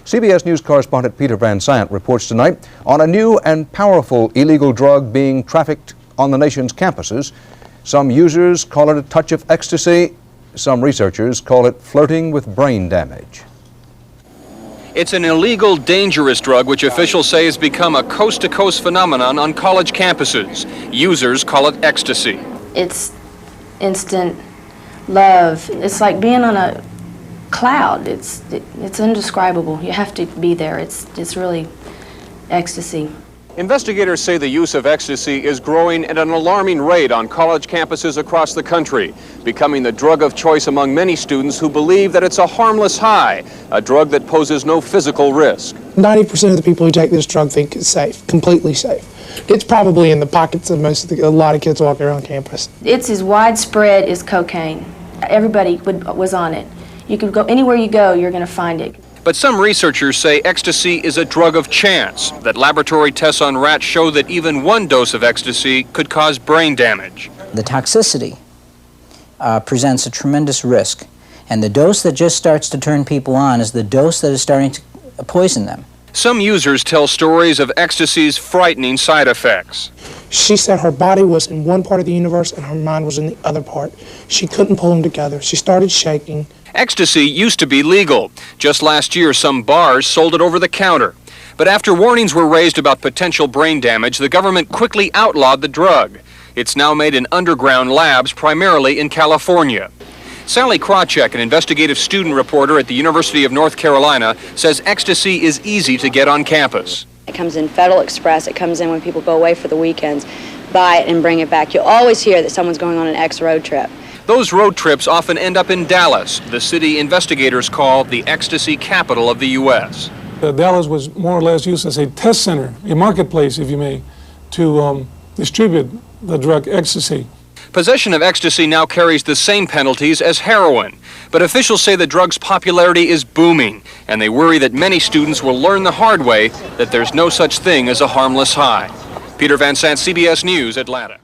CBS News correspondent Peter Van Sant reports tonight on a new and powerful illegal drug being trafficked on the nation's campuses. Some users call it a touch of ecstasy. Some researchers call it flirting with brain damage. It's an illegal, dangerous drug which officials say has become a coast-to-coast phenomenon on college campuses. Users call it ecstasy. It's instant love. It's like being on a cloud. It's indescribable. You have to be there. It's really ecstasy. Investigators say the use of ecstasy is growing at an alarming rate on college campuses across the country, becoming the drug of choice among many students who believe that it's a harmless high, a drug that poses no physical risk. 90% of the people who take this drug think it's safe, completely safe. It's probably in the pockets of a lot of kids walking around campus. It's as widespread as cocaine. Everybody was on it. You could go anywhere you go, you're going to find it. But some researchers say ecstasy is a drug of chance, that laboratory tests on rats show that even one dose of ecstasy could cause brain damage. The toxicity presents a tremendous risk, and the dose that just starts to turn people on is the dose that is starting to poison them. Some users tell stories of ecstasy's frightening side effects. She said her body was in one part of the universe and her mind was in the other part. She couldn't pull them together. She started shaking. Ecstasy used to be legal. Just last year, some bars sold it over the counter. But after warnings were raised about potential brain damage, the government quickly outlawed the drug. It's now made in underground labs, primarily in California. Sally Krawcheck, an investigative student reporter at the University of North Carolina, says ecstasy is easy to get on campus. It comes in Federal Express. It comes in when people go away for the weekends, buy it and bring it back. You'll always hear that someone's going on an X road trip. Those road trips often end up in Dallas, the city investigators call the ecstasy capital of the U.S. Dallas was more or less used as a test center, a marketplace, if you may, to distribute the drug ecstasy. Possession of ecstasy now carries the same penalties as heroin, but officials say the drug's popularity is booming, and they worry that many students will learn the hard way that there's no such thing as a harmless high. Peter Van Sant, CBS News, Atlanta.